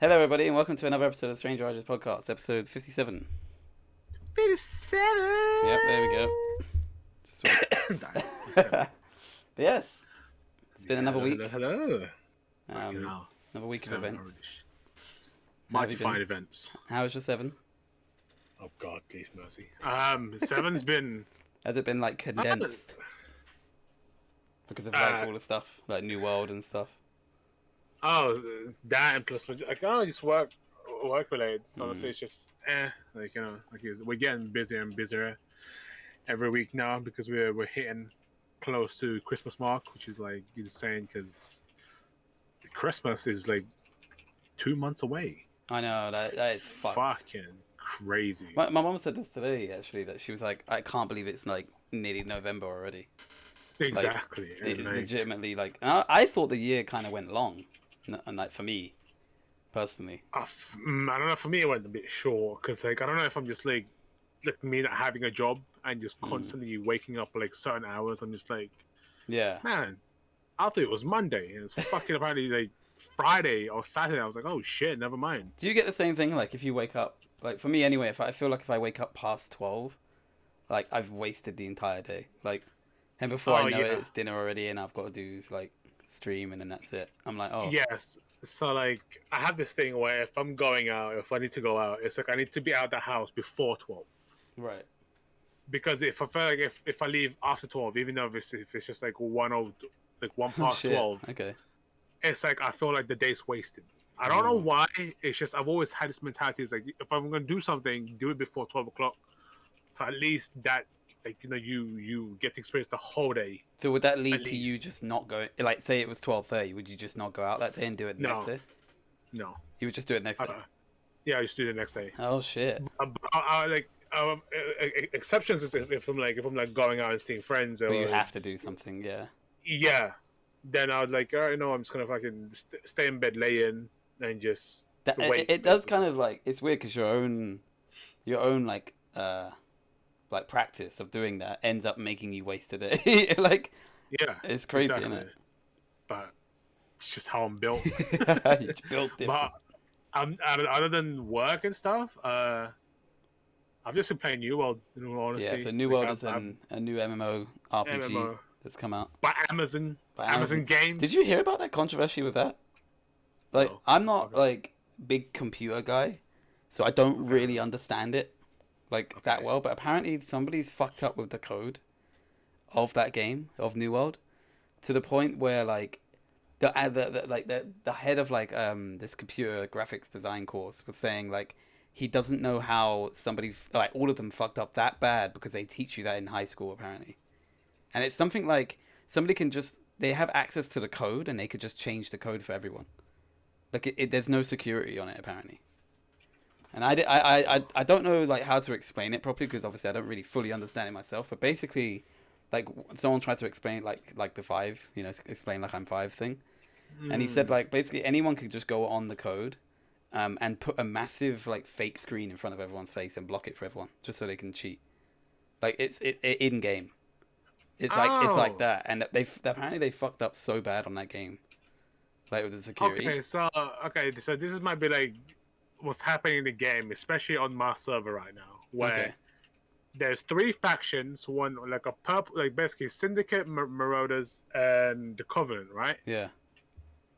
Hello, everybody, and welcome to another episode of Stranger Riders Podcast, episode 57. 57. Yep, there we go. Just wait. But yes, it's been another week. Hello. Another week of events. Mighty fine events. How was your 7? Oh God, please mercy. Seven's been. Has it been like condensed? Because of like all the stuff, like New World and stuff. Oh, that and plus, I kind of just work related. Honestly, it's just we're getting busier and busier every week now because we're hitting close to Christmas mark, which is like insane because Christmas is like 2 months away. I know that is fucking crazy. My mom said this today actually, that she was like, I can't believe it's like nearly November already. Exactly. Like, legitimately, like I thought the year kind of went long. And like for me, personally, I don't know. For me, it went a bit short because like I don't know if I'm just like me not having a job and just constantly waking up like certain hours. I'm just like, yeah, man, I thought it was Monday and it's fucking apparently like Friday or Saturday. I was like, oh shit, never mind. Do you get the same thing? Like if you wake up, like for me anyway, if I feel like if I wake up past 12, like I've wasted the entire day. Like, and before I know it, it's dinner already, and I've got to do like stream, and then that's it. I'm like, oh yes. So like I have this thing where if I'm going out, if I need to go out, it's like I need to be out the house before 12. Right. Because if I feel like if I leave after 12, even though if it's just like 1 past 12, okay, it's like I feel like the day's wasted. I don't know why. It's just I've always had this mentality. It's like if I'm gonna do something, do it before 12 o'clock. So at least that, like, you know, you get to experience the whole day. So would that lead to you just not going? Like, say it was 12:30, would you just not go out that day and do it next day? No. You would just do it next day. Yeah, I just do it the next day. Oh shit. Exceptions is if I'm like going out and seeing friends. Or you have to do something, yeah. Yeah. Then I would like, all right, no, I'm just gonna fucking stay in bed, lay in, and just wait. It does kind of like, it's weird because your own like practice of doing that ends up making you waste a day. Like, yeah, it's crazy, isn't it? But it's just how I'm built. You're built different. But other than work and stuff, I've just been playing New World, in all honesty. Yeah, so New World is a new MMO RPG that's come out by Amazon Games. Did you hear about that controversy with that? Like, no, I'm not like big computer guy, so I don't really understand it that well. But apparently, somebody's fucked up with the code of that game of New World to the point where like the head of like this computer graphics design course was saying like he doesn't know how somebody, like, all of them fucked up that bad because they teach you that in high school apparently. And it's something like they have access to the code and they could just change the code for everyone. Like there's no security on it apparently. And I don't know like how to explain it properly because obviously I don't really fully understand it myself. But basically, like someone tried to explain like the 5, explain like I'm 5 thing, and he said like basically anyone could just go on the code, and put a massive like fake screen in front of everyone's face and block it for everyone just so they can cheat. Like it's in game. It's like that, and apparently they fucked up so bad on that game, like with the security. Okay, so this might be like what's happening in the game, especially on my server right now, where there's 3 factions, one like a purple, like basically Syndicate, Marauders, and the Covenant, right? Yeah.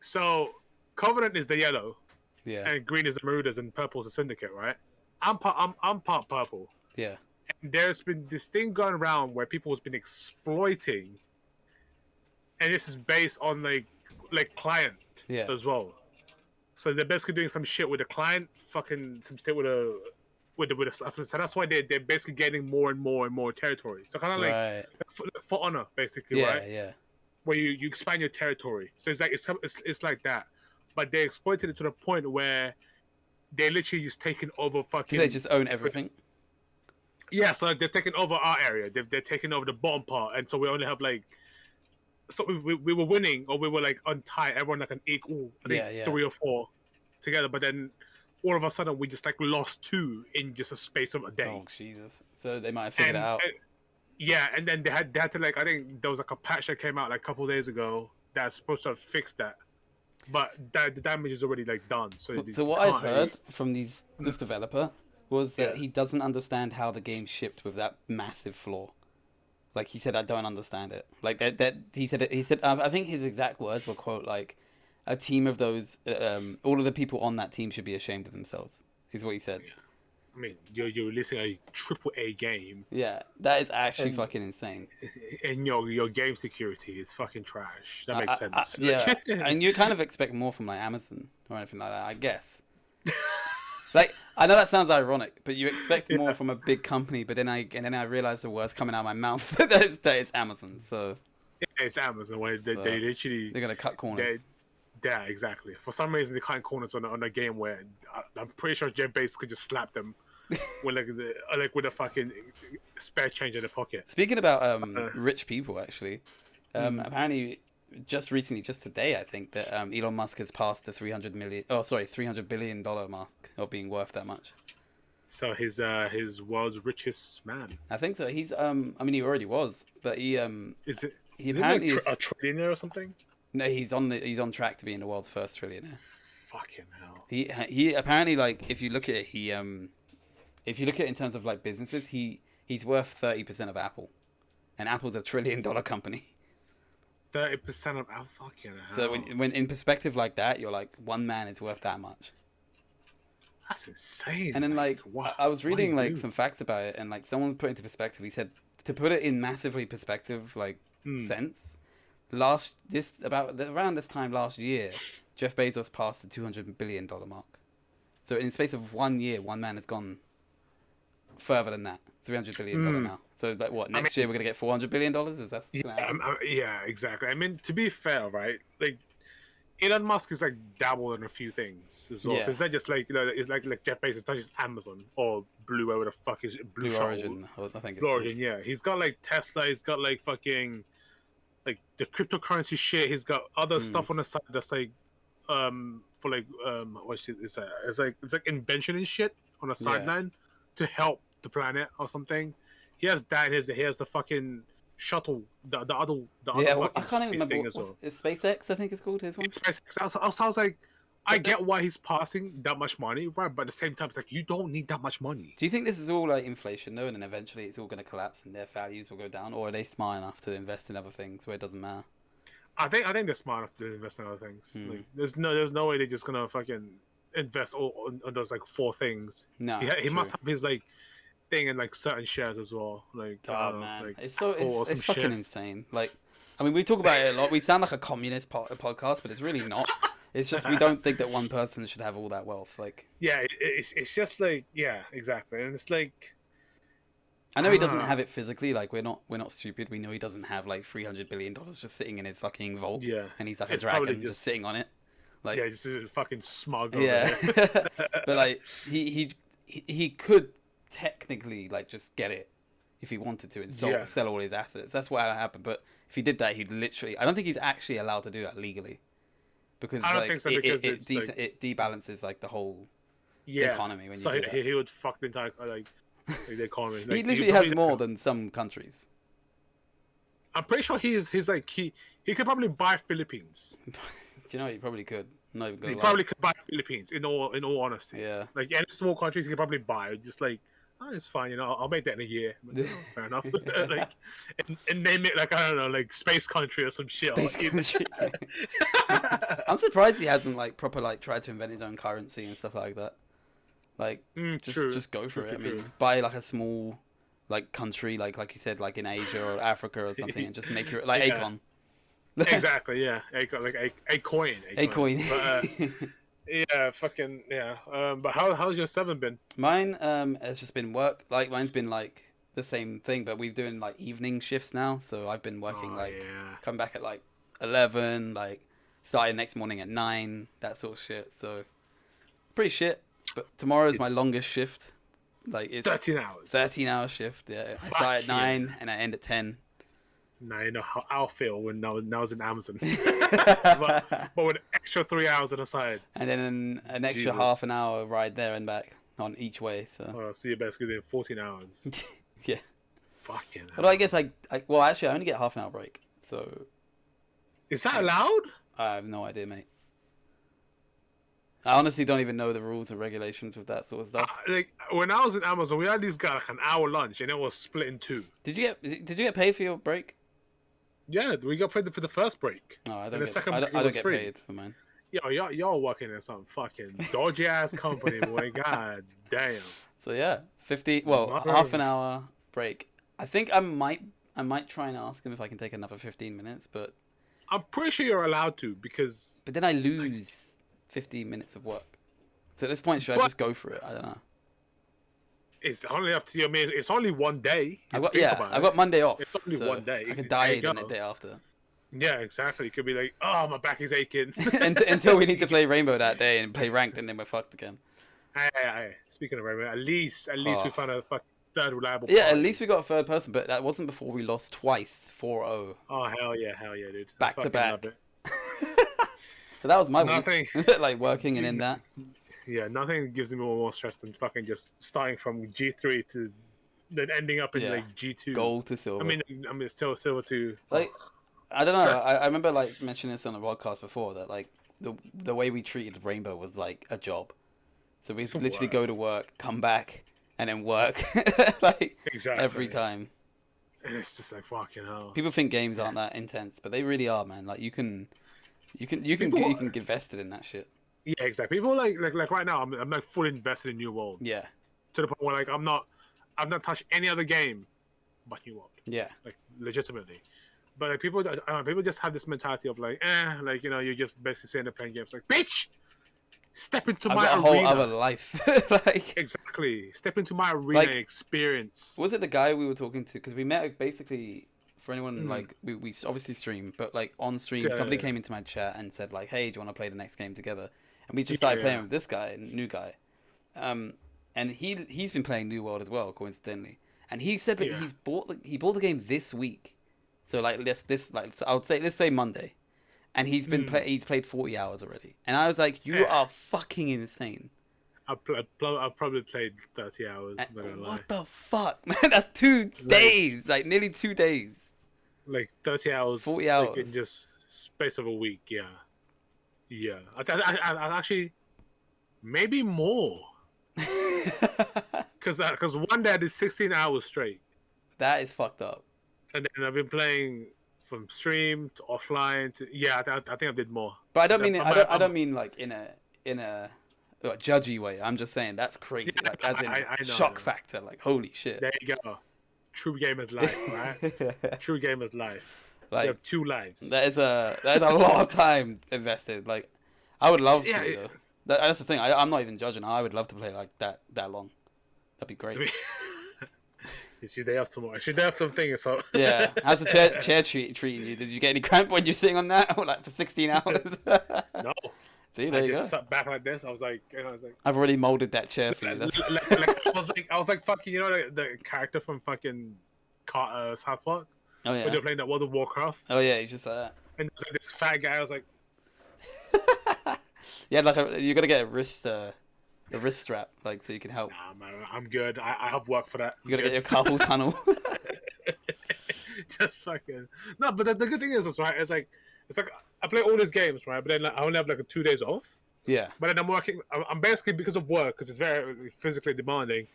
So Covenant is the yellow, yeah, and green is the Marauders, and purple is the Syndicate, right? I'm part purple. Yeah. And there's been this thing going around where people has been exploiting, and this is based on like client as well. So they're basically doing some shit with the client, fucking some shit with the stuff. So that's why they're basically getting more and more territory. So kind of like for honor, basically, right? Yeah. Where you expand your territory. So it's like it's like that, but they exploited it to the point where they're literally just taking over fucking. They just own everything. Yeah, so they're taking over our area. They're taking over the bottom part, and so we only have like. So we were winning, or we were like on tie. Everyone like an equal, I think 3 or 4 together. But then all of a sudden we just like lost 2 in just a space of a day. Oh Jesus! So they might have figured it out. And then they had to like, I think there was like a patch that came out like a couple of days ago that's supposed to have fixed that. but the damage is already like done. So what I've heard from this developer was that he doesn't understand how the game shipped with that massive flaw. Like he said, I don't understand it. Like that he said. I think his exact words were quote like, a team of those, all of the people on that team should be ashamed of themselves. Is what he said. Yeah. I mean, you're releasing a AAA game. Yeah, that is actually fucking insane. And your game security is fucking trash. That makes sense. Yeah, and you kind of expect more from like Amazon or anything like that, I guess. Like, I know that sounds ironic, but you expect more from a big company. But then I realize the words coming out of my mouth that it's Amazon. So yeah, it's Amazon where they literally they're gonna cut corners. Yeah, exactly. For some reason, they cut corners on a game where I'm pretty sure Jeff Bezos could just slap them with with a fucking spare change in the pocket. Speaking about rich people, actually, apparently just today, I think that Elon Musk has passed the $300 billion mark of being worth that much. So his world's richest man. I think so. He's I mean, he already was, but he he apparently is a trillionaire or something. No, he's on track to being the world's first trillionaire. Fucking hell. He apparently, like, if you look at it, if you look at it in terms of like businesses, he's worth 30% of Apple, and Apple's a $1 trillion company. 30% of Apple, fucking hell. So when in perspective like that, you're like, one man is worth that much. That's insane. And then like I was reading like some facts about it, and like someone put it into perspective. He said to put it in massively perspective, like sense. Around this time last year, Jeff Bezos passed the $200 billion mark. So in the space of 1 year, one man has gone further than that, $300 billion now. So like what? Next year we're gonna get $400 billion? Is that? Yeah, exactly. I mean, to be fair, right? Like Elon Musk is like dabbled in a few things as well. Yeah. So it's not just like it's like Jeff Bezos. It's not just Amazon or Blue, whatever the fuck is it? Blue Origin. I think it's Blue Origin. Yeah, he's got like Tesla. He's got like fucking. Like the cryptocurrency shit, he's got other stuff on the side that's like, for like, what shit is that? It's like invention and shit on the sideline to help the planet or something. He has that. He has the fucking shuttle, the other. Yeah, I can't even remember. It's SpaceX, I think it's called his one. SpaceX. I was like, I get why he's passing that much money, right? But at the same time, it's like you don't need that much money. Do you think this is all like inflation, though, and then eventually it's all going to collapse and their values will go down, or are they smart enough to invest in other things where it doesn't matter? I think they're smart enough to invest in other things. Like, there's no way they're just gonna fucking invest all on those like 4 things. No, he must have his like thing in like certain shares as well. Like, man, like, it's fucking insane. Like, I mean, we talk about it a lot. We sound like a communist podcast, but it's really not. It's just we don't think that one person should have all that wealth. Like, yeah, it's just like, yeah, exactly, and it's like, I know he doesn't have it physically. Like, we're not stupid. We know he doesn't have like $300 billion just sitting in his fucking vault. Yeah, and he's like a dragon just sitting on it. Like, yeah, just a fucking smug. Yeah, but like he could technically like just get it if he wanted to and sell all his assets. That's what happened. But if he did that, he'd literally. I don't think he's actually allowed to do that legally. Because I don't think so, because it debalances like the whole economy when you do that. He would fuck the entire the economy. Like, he literally has more than some countries. I'm pretty sure he's like he could probably buy Philippines. Do you know he probably could? Not even he probably could buy Philippines. In all honesty, yeah. Like any small countries, he could probably buy. Just like, oh, it's fine. You know, I'll make that in a year. Like, oh, fair enough. Like, and name it like, I don't know, like Space Country or some shit. Country. I'm surprised he hasn't like proper like tried to invent his own currency and stuff like that. Like, just go for it. I mean, buy like a small like country, like you said, like in Asia or Africa or something, and just make it like Akon. Exactly. Yeah, Akon, like a coin. A coin. But, yeah, fucking yeah. But how's your 7 been? Mine has just been work. Like mine's been like the same thing, but we've doing like evening shifts now. So I've been working come back at like 11, like starting next morning at 9, that sort of shit. So pretty shit. But tomorrow is my longest shift. Like it's 13 hours. 13-hour shift. Yeah, I start at 9 and I end at 10. Now you know how I'll feel when I was in Amazon, but with extra 3 hours on the side, and then an extra half an hour ride there and back on each way. So you're basically doing 14 hours. Yeah. Fucking. But I guess well, actually, I only get half an hour break. So is that allowed? I have no idea, mate. I honestly don't even know the rules and regulations with that sort of stuff. Like when I was in Amazon, we had these guys like an hour lunch, and it was split in two. Did you get paid for your break? Yeah, we got paid for the first break. No, I don't. And the second break I don't was get free. paid for mine. Yo, y'all working in some fucking dodgy ass company, boy. God damn. So yeah, half an hour break. I think I might try and ask him if I can take another 15 minutes, but I'm pretty sure you're allowed to because. But then I lose 15 minutes of work. So at this point, should I just go for it? I don't know. It's only up to you. I mean, it's only one day. I've got Monday off. It's only one day. I could die in the day after. Yeah, exactly. It could be like, oh, my back is aching. Until we need to play Rainbow that day and play ranked, and then we're fucked again. Hey. Speaking of Rainbow, at least we found a third reliable. Yeah, at least we got a third person, but that wasn't before we lost twice, 4-0. Oh hell yeah, dude! Back to back. So that was my week. Like working and in that. Yeah, nothing gives me more stress than fucking just starting from G3 to then ending up in like G2. Gold to silver. I mean, still silver to. Like, I don't know. I remember like mentioning this on a podcast before that like the way we treated Rainbow was like a job. So we literally go to work, come back, and then work like every time. And it's just like fucking hell. People think games aren't that intense, but they really are, man. Like you can get vested in that shit. Yeah, exactly. People like right now, I'm like fully invested in New World. Yeah. To the point where like I've not touched any other game but New World. Yeah. Like legitimately. But like people just have this mentality of like, like you're just basically sitting there playing games. Like, bitch, step into my arena. I've got a whole other life. Like exactly, step into my arena experience. Was it the guy we were talking to? Because we met basically. For anyone like we obviously stream, but like on stream, somebody came into my chat and said like, "Hey, do you want to play the next game together?" And we just started playing with this guy, new guy, and he's been playing New World as well, coincidentally. And he said that he bought the game this week, so like let's say Monday, and he's played 40 hours already. And I was like, "You are fucking insane." I've probably played 30 hours. What the fuck, man? That's 2 days, like nearly 2 days. Like 30 hours, 40 hours like in just space of a week. Yeah. I actually maybe more. Because one day I did 16 hours straight. That is fucked up. And then I've been playing from stream to offline to I think I did more. But I don't mean like in a judgy way. I'm just saying that's crazy. Like as in shock factor. Like holy shit. There you go. True gamer's life, right? True gamer's life. Like you have 2 lives. That is a lot of time invested. Like I would love to. That's the thing. I'm not even judging. I would love to play like that long. That'd be great. It's your day off tomorrow. It's your day off something. So yeah. How's the chair treating you? Did you get any cramp when you're sitting on that like for 16 hours? No. See, there you go. I just sat back like this. I was like, I've already molded that chair for you. I was like, fucking, the character from fucking South Park. Oh yeah. When they're playing that World of Warcraft. Oh yeah, he's just like that. And there's like this fat guy. I was like, yeah, like you gotta get a wrist strap, like so you can help. Nah, man, I'm good. I have work for that. You gotta get your carpal tunnel. Just fucking no, but the good thing is, right? It's like I play all these games, right? But then I only have like 2 days off. Yeah. But then I'm working. I'm basically because of work, because it's very physically demanding.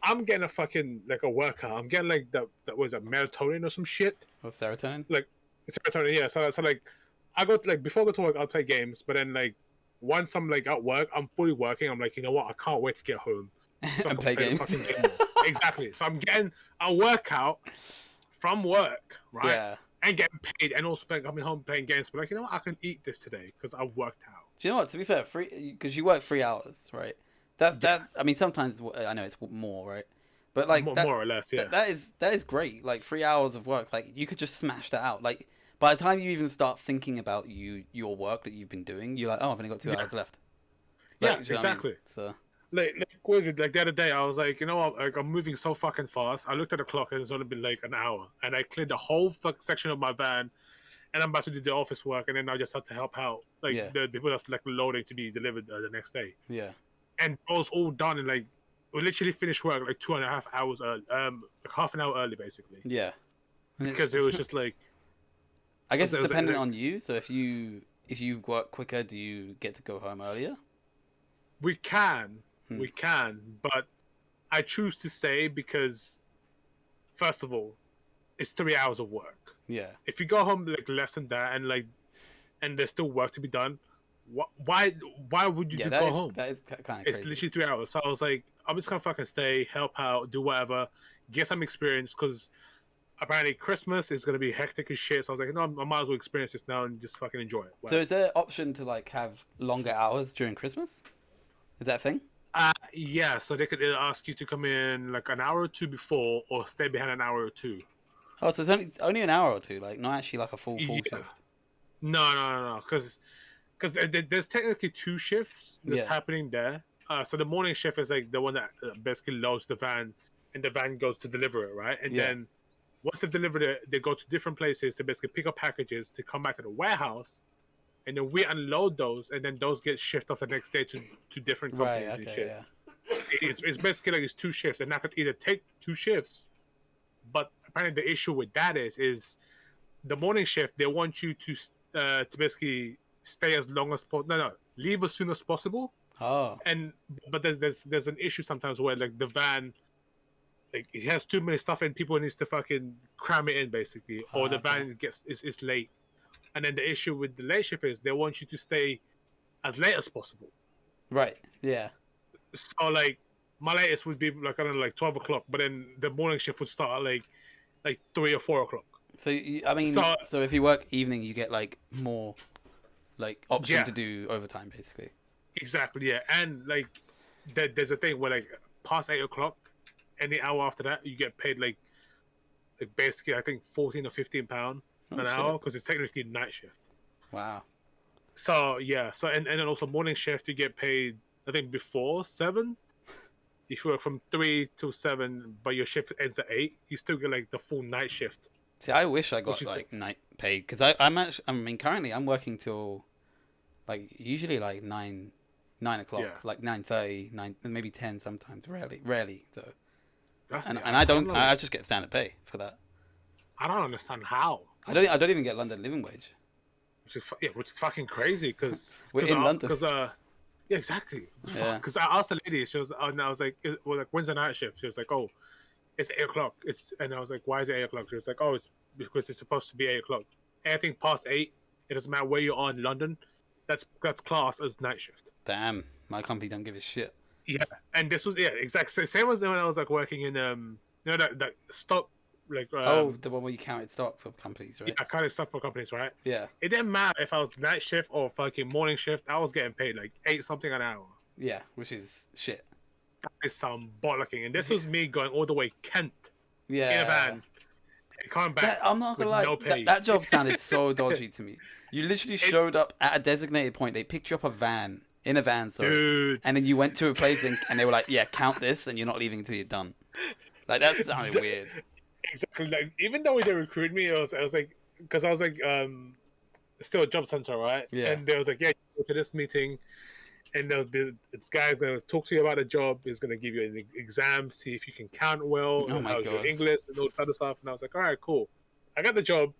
I'm getting a fucking like a workout. I'm getting like that was melatonin or some shit. Oh, serotonin. Like serotonin, yeah. So like I go to, like before I go to work, I'll play games. But then like once I'm like at work, I'm fully working. I'm like, you know what? I can't wait to get home so and play games. Game exactly. So I'm getting a workout from work, right? Yeah. And getting paid, and also coming home playing games. But like, you know what? I can eat this today because I worked out. Do you know what? To be fair, because you work 3 hours, right? That. I mean, sometimes I know it's more, right? But like more or less, yeah. That is great. Like 3 hours of work, like you could just smash that out. Like by the time you even start thinking about your work that you've been doing, you're like, oh, I've only got 2 hours left. Like, yeah, exactly. I mean? So. Like what was it? Like the other day, I was like, you know what? Like I'm moving so fucking fast. I looked at the clock and it's only been like an hour, and I cleared the whole section of my van, and I'm about to do the office work, and then I just have to help out, like the people that's like loading to be delivered the next day. Yeah. And I was all done, and like we literally finished work like 2.5 hours early, like half an hour early, basically. Yeah. Because it was just like. I guess it's dependent on you. So if you work quicker, do you get to go home earlier? we can, but I choose to say because, first of all, it's 3 hours of work. Yeah. If you go home like less than that, and there's still work to be done, why would you go home? That is kind of crazy. It's literally 3 hours. So I was like, I'm just gonna fucking stay, help out, do whatever, get some experience, because apparently Christmas is gonna be hectic as shit. So I was like, no, I might as well experience this now and just fucking enjoy it. So is there an option to like have longer hours during Christmas? Is that a thing? Yeah. So they could either ask you to come in like an hour or two before, or stay behind an hour or two. Oh, so it's only an hour or two, like not actually like a full shift. No. Because there's technically 2 shifts that's happening there. So the morning shift is like the one that basically loads the van, and the van goes to deliver it, right? And then once they deliver it, they go to different places to basically pick up packages to come back to the warehouse, and then we unload those, and then those get shipped off the next day to different companies and shit. Yeah. So it's basically like it's 2 shifts, and I could either take 2 shifts, but apparently the issue with that is the morning shift, they want you to basically stay as long as possible. No, leave as soon as possible. Oh. But there's an issue sometimes where like the van, like it has too many stuff and people needs to fucking cram it in basically, or the van is late. And then the issue with the late shift is they want you to stay as late as possible. Right. Yeah. So like my latest would be like I don't know, like 12 o'clock, but then the morning shift would start at like 3 or 4 o'clock. So so if you work evening, you get like more like option to do overtime basically. Exactly. Yeah, and like there's a thing where like past 8 o'clock, any hour after that, you get paid like basically I think £14 or £15 an hour because it's technically night shift. Wow. So yeah, and then also morning shift you get paid I think before 7. If you work from 3 to 7, but your shift ends at 8, you still get like the full night shift. See, I wish I got like night pay because I mean currently I'm working till like usually like 9 o'clock, like 9:30, 9 maybe 10 sometimes. Rarely though. I just get standard pay for that. I don't understand how. I don't even get London living wage. Which is fucking crazy because we're in London. Yeah, exactly. Because I asked the lady, and I was like, when's the night shift? She was like, oh, it's 8 o'clock. And I was like, why is it 8 o'clock? She was like, oh, it's because it's supposed to be 8 o'clock. Anything past 8, it doesn't matter where you are in London. That's classed as night shift. Damn, my company don't give a shit. Yeah, and this was exactly same as when I was like working in that stock the one where you counted stock for companies, right? Yeah, I counted stock for companies, right? Yeah. It didn't matter if I was night shift or fucking morning shift. I was getting paid like 8 something an hour. Yeah, which is shit. That is some bollocking, and this was me going all the way Kent. Yeah. In a van. Coming back. I'm not gonna lie. No pay. That job sounded so dodgy to me. You literally showed up at a designated point. They picked you up in a van, sorry. Dude. And then you went to a place and they were like, "Yeah, count this, and you're not leaving until you're done." Like that sounded weird. Exactly. Like even though they recruited me, I was like, because I was like, still a job center, right? Yeah. And they was like, "Yeah, you go to this meeting." And there'll be this guy going to talk to you about a job. He's going to give you an exam, see if you can count well, and how's your English, and all this other stuff. And I was like, all right, cool. I got the job.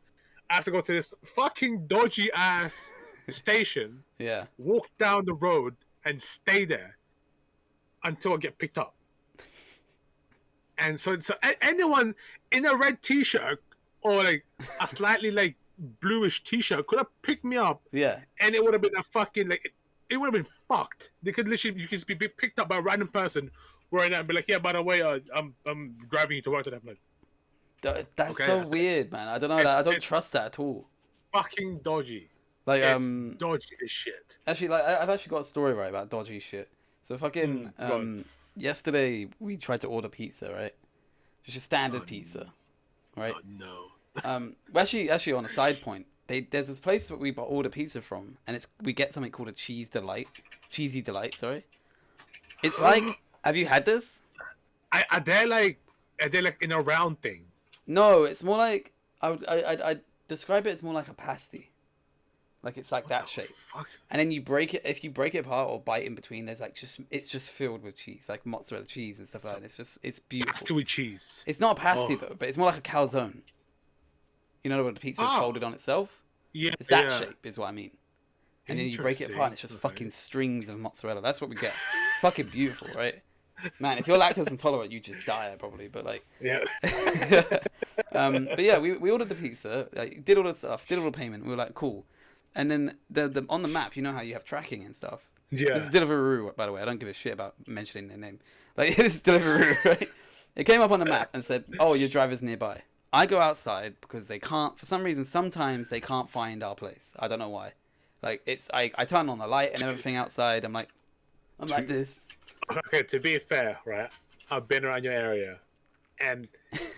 I have to go to this fucking dodgy ass station. Yeah. Walk down the road and stay there until I get picked up. And so anyone in a red t-shirt or like a slightly like bluish t-shirt could have picked me up. Yeah. And it would have been a fucking like. It would have been fucked. They could literally, you could be picked up by a random person wearing that and be like, yeah, by the way, I'm driving you to work today. I'm like, that's okay, so weird, man. I don't know. I don't trust that at all. Fucking dodgy. Like, it's dodgy as shit. Actually, like, I've actually got a story right about dodgy shit. So fucking yesterday we tried to order pizza, right? Just a standard pizza, right? Oh no. We're actually on a side point. There's this place that we order pizza from, and we get something called a cheesy delight. Sorry, it's like, have you had this? Are they like in a round thing? No, it's more like I describe it as more like a pasty, like it's like that shape. Fuck? And then you break it. If you break it apart or bite in between, there's like it's just filled with cheese, like mozzarella cheese and stuff like that. It's beautiful. Pasty with cheese. It's not a pasty though, but it's more like a calzone. You know when the pizza is folded on itself? Yeah. It's that shape is what I mean. and then you break it apart, and it's just fucking strings of mozzarella. That's what we get. It's fucking beautiful, right? Man, if you're lactose intolerant, you just die probably. But like, yeah. But yeah, we ordered the pizza, like, did all the stuff, did all the payment. We were like, cool. And then the on the map, you know how you have tracking and stuff. Yeah. This is Deliveroo, by the way. I don't give a shit about mentioning their name. Like, this is Deliveroo, right? It came up on the map and said, "Oh, your driver's nearby." I go outside because they can't, for some reason, sometimes they can't find our place. I don't know why. Like, I turn on the light and everything outside. I'm like this. Okay, to be fair, right? I've been around your area, and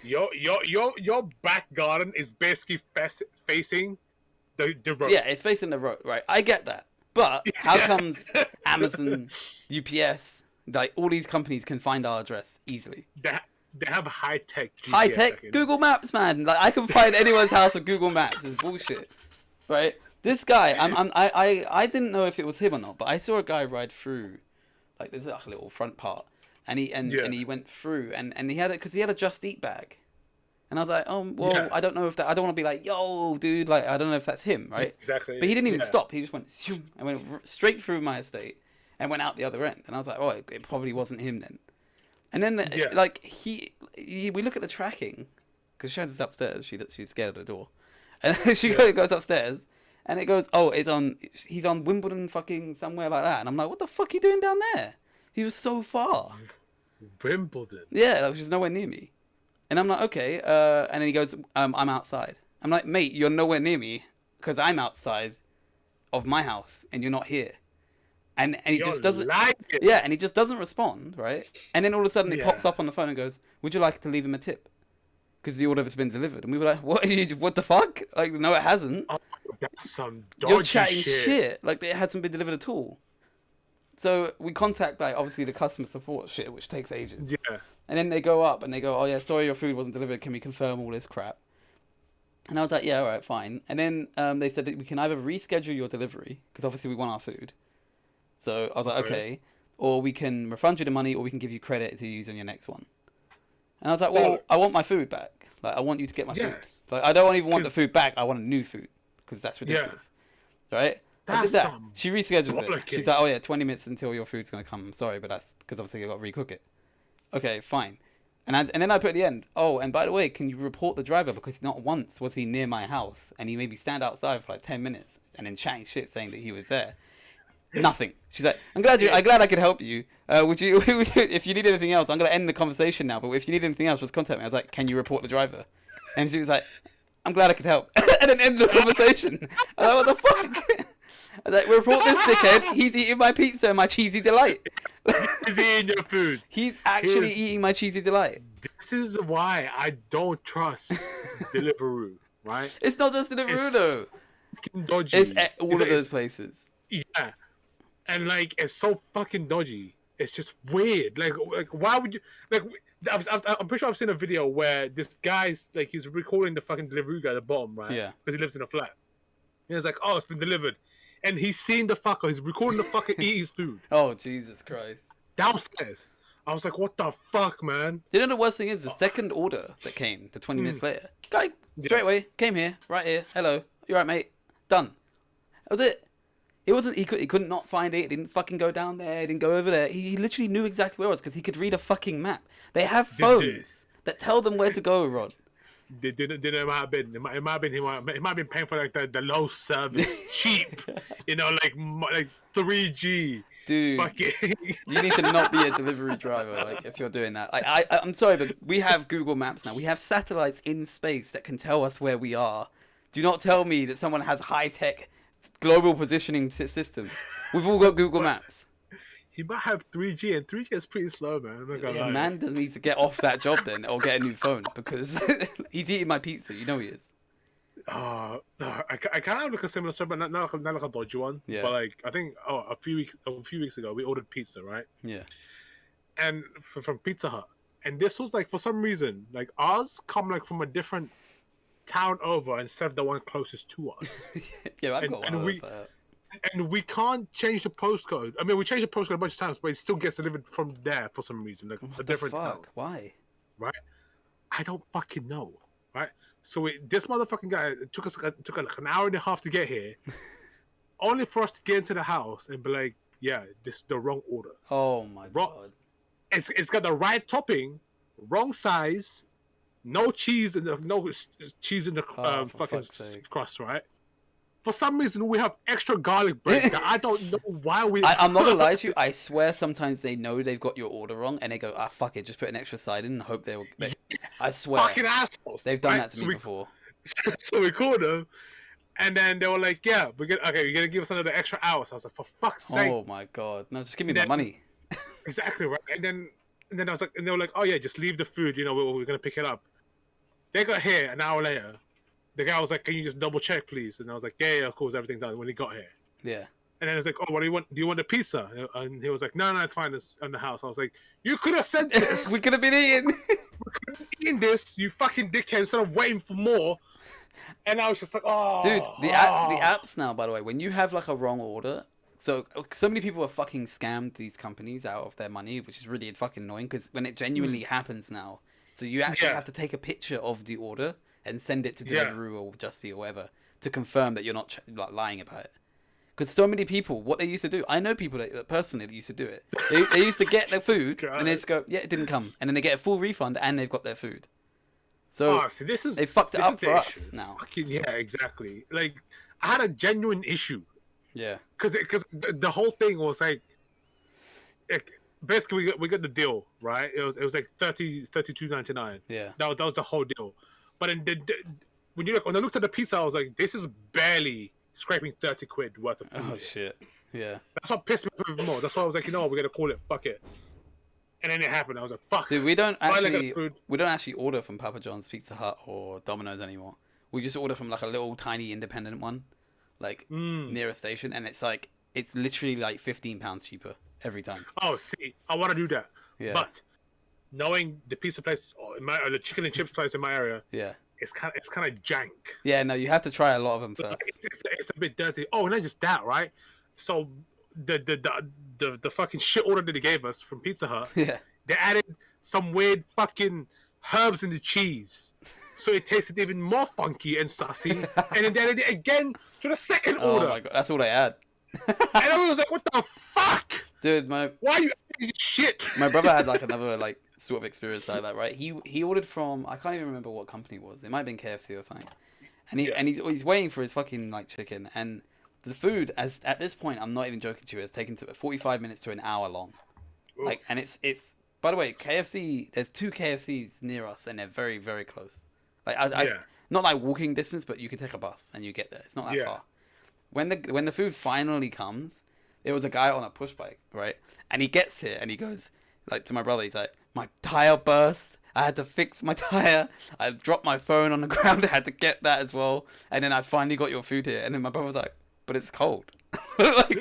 your back garden is basically facing the road. Yeah, it's facing the road, right? I get that, but how comes Amazon, UPS, like all these companies can find our address easily? They have high-tech GPS. High-tech Google Maps, man. Like, I can find anyone's house with Google Maps. It's bullshit, right? This guy, I didn't know if it was him or not, but I saw a guy ride through, like, there's like a little front part, and he went through, and he had it because he had a Just Eat bag, and I was like, oh well, yeah. I don't know if that. I don't want to be like, yo, dude, like, I don't know if that's him, right? Exactly. But he didn't even stop. He just went, and went straight through my estate, and went out the other end, and I was like, oh, it probably wasn't him then. And then, like, we look at the tracking, because Shadz is upstairs. She's scared of the door, and she goes upstairs, and it goes, oh, he's on Wimbledon, fucking somewhere like that. And I'm like, what the fuck are you doing down there? He was so far. Wimbledon. Yeah, which is nowhere near me. And I'm like, okay. And then he goes, I'm outside. I'm like, mate, you're nowhere near me because I'm outside of my house and you're not here. And he just doesn't. Yeah, and he just doesn't respond, right? And then all of a sudden he pops up on the phone and goes, "Would you like to leave him a tip? Because the order has been delivered." And we were like, "What? What the fuck? Like, no, it hasn't." Oh, that's some dodgy You're chatting shit. Like, it hasn't been delivered at all. So we contact, like, obviously the customer support shit, which takes ages. Yeah. And then they go up and they go, "Oh yeah, sorry, your food wasn't delivered. Can we confirm all this crap?" And I was like, "Yeah, all right, fine." And then they said that we can either reschedule your delivery because obviously we want our food. So I was like, okay, or we can refund you the money, or we can give you credit to use on your next one. And I was like, well, I want my food back. Like, I want you to get my food. Like, I don't even want the food back. I want new food because that's ridiculous, right? That's I did that. She reschedules it. She's like, oh yeah, 20 minutes until your food's gonna come. I'm sorry, but that's because obviously you got to recook it. Okay, fine. And then I put at the end, oh, and by the way, can you report the driver because not once was he near my house, and he made me stand outside for like 10 minutes and then chatting shit saying that he was there. Nothing. She's like, I'm glad I could help you. Would you, if you need anything else, I'm gonna end the conversation now. But if you need anything else, just contact me. I was like, can you report the driver? And she was like, I'm glad I could help. And then end the conversation. I was like, what the fuck? I was like, report this dickhead. He's eating my pizza and my cheesy delight. He's eating your food. He's actually eating my cheesy delight. This is why I don't trust Deliveroo. Right? It's not just Deliveroo though. Dodgy. It's at all of those places. Yeah. And like, it's so fucking dodgy. It's just weird. Like why would you? Like, I'm pretty sure I've seen a video where this guy's like, he's recording the fucking Deliveroo guy at the bottom, right? Yeah. Because he lives in a flat. And he's like, oh, it's been delivered, and he's seen the fucker. He's recording the fucker eat his food. Oh Jesus Christ! Downstairs. I was like, what the fuck, man? You know the worst thing is the second order that came, the 20 minutes later, guy straight away came here, right here. Hello, you right, mate? Done. That was it. It wasn't. He could not find it. He didn't fucking go down there. He didn't go over there. He literally knew exactly where it was because he could read a fucking map. They have phones that tell them where to go, Rod. It might have been. It might have been. He might have been paying for like the low service, cheap. You know, like 3G. Dude, you need to not be a delivery driver. Like, if you're doing that. Like, I'm sorry, but we have Google Maps now. We have satellites in space that can tell us where we are. Do not tell me that someone has high-tech global positioning systems. We've all got Google Maps. He might have 3G, and 3G is pretty slow, man. I'm not gonna lie. Man doesn't need to get off that job then, or get a new phone because he's eating my pizza. You know he is. I kind of have like a similar story, but not like a dodgy one. Yeah. But like, I think a few weeks ago we ordered pizza, right? Yeah. And from Pizza Hut, and this was like, for some reason, like, ours come like from a different town over instead of the one closest to us. Yeah, I've got one of those. And we can't change the postcode. I mean, we changed the postcode a bunch of times, but it still gets delivered from there for some reason, like a different town. Why? Right? I don't fucking know. Right? So this motherfucking guy took like an hour and a half to get here. only for us to get into the house and be like, yeah, this is the wrong order. Oh my god. It's got the right topping, wrong size, no cheese in the fucking crust, right? For some reason, we have extra garlic bread that I don't know why we. I'm not gonna lie to you. I swear, sometimes they know they've got your order wrong, and they go, "Ah, fuck it, just put an extra side in and hope they'll." I swear, fucking assholes. They've done that to me before. So we called them, and then they were like, "Yeah, you're gonna give us another extra hour." So I was like, "For fuck's sake!" Oh my god, no, just give me my money. Exactly right. And then I was like, and they were like, "Oh yeah, just leave the food. You know, we're gonna pick it up." They got here an hour later. The guy was like, "Can you just double check, please?" And I was like, "Yeah, of course, everything's done." When he got here, yeah. And then I was like, "Oh, what do you want? Do you want a pizza?" And he was like, "No, it's fine. It's in the house." I was like, "You could have said this. We could have been eating. We could have been eating this, you fucking dickhead, instead of waiting for more." And I was just like, "Oh, dude, the apps now, by the way, when you have like a wrong order, so many people have fucking scammed these companies out of their money, which is really fucking annoying because when it genuinely happens now, so you actually have to take a picture of the order and send it to Deliveroo or Just Eat or whatever to confirm that you're not like lying about it. Because so many people, what they used to do, I know people that personally that used to do it. They used to get their food and they just go, yeah, it didn't come, and then they get a full refund and they've got their food. So they fucked it up for us now. Fucking, yeah, exactly. Like I had a genuine issue. Yeah. Because the whole thing was like basically we got the deal, right? It was like $32.99. Yeah. That was the whole deal. But when I looked at the pizza, I was like, this is barely scraping 30 quid worth of food. Oh shit. Yeah. That's what pissed me off even more. That's why I was like, you know what, we're gonna call it, fuck it. And then it happened. I was like, fuck. Dude, we don't actually order from Papa John's, Pizza Hut, or Domino's anymore. We just order from like a little tiny independent one, like near a station, and it's literally like £15 cheaper every time. Oh, see, I want to do that. Yeah. But knowing the pizza place or the chicken and chips place in my area, it's kind of jank. Yeah, no, you have to try a lot of them first. It's a bit dirty. Oh, and not just that, right? So the fucking shit order that they gave us from Pizza Hut, they added some weird fucking herbs in the cheese, so it tasted even more funky and sussy. And then they added it again to the second order. Oh my god, that's all they add. And I was like, "What the fuck, dude? Why are you adding shit?" My brother had like another like sort of experience like that, right? He ordered from, I can't even remember what company it was. It might have been KFC or something. And he's waiting for his fucking like chicken, and the food, as at this point, I'm not even joking to you, it's taken to 45 minutes to an hour long. Ooh. Like, and it's by the way, KFC. There's 2 KFCs near us, and they're very, very close. Like, not like walking distance, but you can take a bus and you get there. It's not that far. When the food finally comes, it was a guy on a push bike, right? And he gets here and he goes like to my brother. He's like, "My tire burst. I had to fix my tire. I dropped my phone on the ground. I had to get that as well. And then I finally got your food here." And then my brother was like, "But it's cold." Like,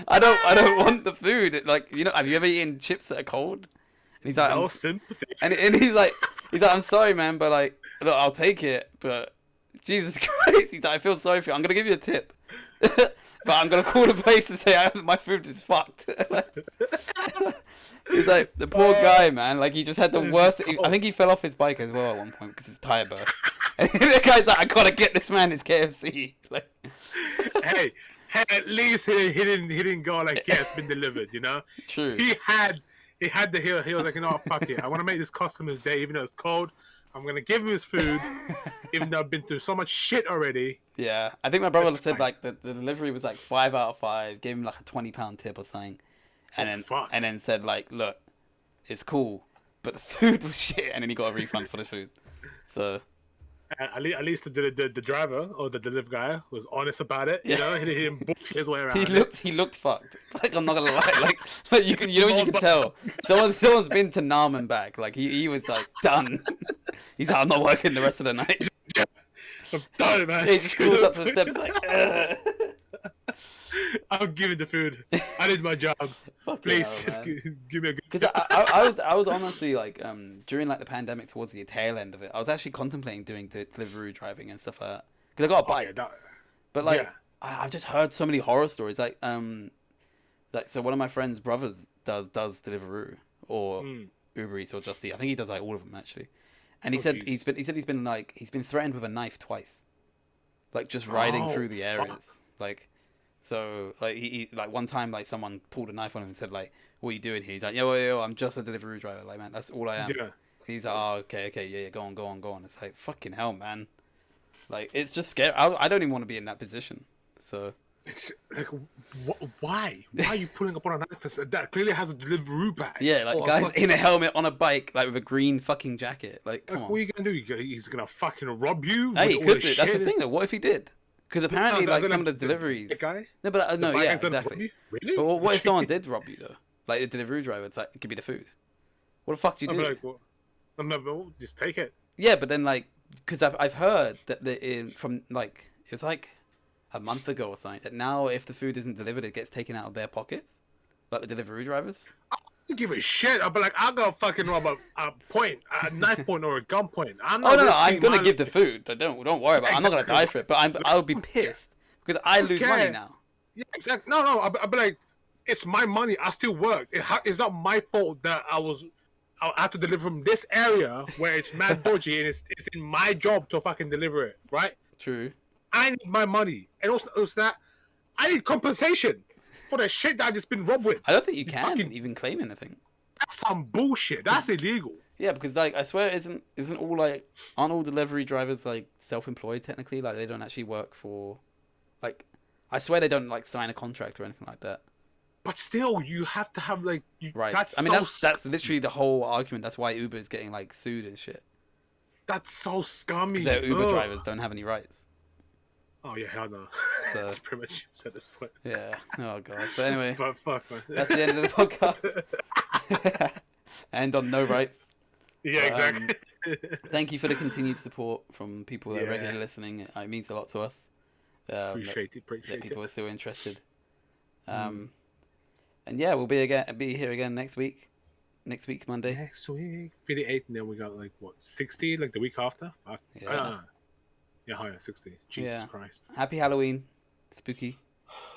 I don't want the food. Like, you know, have you ever eaten chips that are cold? And he's like, no sympathy. And he's like, "I'm sorry, man, but like, look, I'll take it. But Jesus Christ," he's like, "I feel sorry for you. I'm gonna give you a tip, but I'm gonna call the place and say my food is fucked." He's like, the poor guy, man. Like, he just had the worst. I think he fell off his bike as well at one point because his tire burst. And the guy's like, "I gotta get this man his KFC." Like, hey, at least he didn't go like, "Yeah, it's been delivered," you know. True. He had he was like, "You know what, fuck it. I want to make this customer's day, even though it's cold. I'm gonna give him his food, even though I've been through so much shit already." Yeah, I think my brother said like the delivery was like 5 out of 5. Gave him like a £20 tip or something, and then said like, "Look, it's cool, but the food was shit," and then he got a refund for the food. So at least the driver or the delivery guy was honest about it. You know, he didn't bullshit his way around. He looked fucked. Like, I'm not gonna lie. Like you can tell. Someone's been to Nam and back. Like he was like done. He's like, "I'm not working the rest of the night." I'm done, man. He just crawls up to the steps like, "Ugh." I'm giving the food. I did my job. Please, just give me a good. Because I was honestly like during like the pandemic towards the tail end of it, I was actually contemplating doing Deliveroo driving and stuff like that. Because I got a bike, but like I just heard so many horror stories. Like so one of my friend's brothers does Deliveroo or Uber Eats or Just Eat. I think he does like all of them actually. And he said he's been threatened with a knife twice, like just riding through the areas, like. So like he like one time like someone pulled a knife on him and said like, "What are you doing here?" He's like, yo, I'm just a Deliveroo driver. Like, man, that's all I am. Yeah. He's like, oh, okay, yeah, go on. It's like, fucking hell, man. Like, it's just scary. I don't even want to be in that position. So. It's like, why? Why are you pulling up on a knife that clearly has a Deliveroo bag? Yeah, like guys in a helmet on a bike, like with a green fucking jacket. Like, come on. What are you gonna do? He's gonna fucking rob you? Hey, he could do. That's the thing, though. What if he did? Because apparently, like some of the deliveries. The guy? No, but no, yeah, exactly. Really? But what if someone did rob you though? Like the Deliveroo driver, it's like it could be the food. What the fuck do you do? Like, well, no, just take it. Yeah, but then like, because I've heard that from like it was like a month ago or something that now if the food isn't delivered, it gets taken out of their pockets, like the Deliveroo drivers. I don't give a shit. I'll be like, I'll go fucking rob a knife point or a gun point. I'm not I'm gonna give the food. Don't worry about it. I'm not gonna die for it, but I would be pissed because I lose money now. Yeah, exactly. No, I'll be like, it's my money. I still work. It's not my fault that I have to deliver from this area where it's mad dodgy and it's in my job to fucking deliver it, right? True. I need my money, and also that I need compensation for the shit that I just been robbed with. I don't think you can even claim anything. That's some bullshit. That's illegal. Yeah, because like I swear, aren't all delivery drivers like self-employed technically? Like they don't actually work for, like, I swear they don't like sign a contract or anything like that. But still, you have to have like right. That's literally the whole argument. That's why Uber is getting like sued and shit. That's so scummy. Because their Uber drivers don't have any rights. Oh yeah, hell no. So that's pretty much at this point. Yeah. Oh god. So anyway, but fuck, man. That's the end of the podcast. And on no rights. Yeah, exactly. Thank you for the continued support from people that are regularly listening. It means a lot to us. Appreciate it. That people are still interested. And yeah, we'll be here again next week. Next week, Monday. Next week, 58, and then we got like what 60, like the week after. Fuck. Yeah. Yeah, higher 60. Jesus Christ. Happy Halloween. Spooky.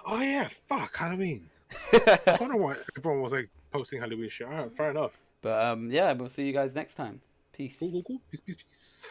Oh yeah, fuck Halloween. I wonder why everyone was like posting Halloween shit. Alright, fair enough. But yeah, we'll see you guys next time. Peace. Cool. Peace.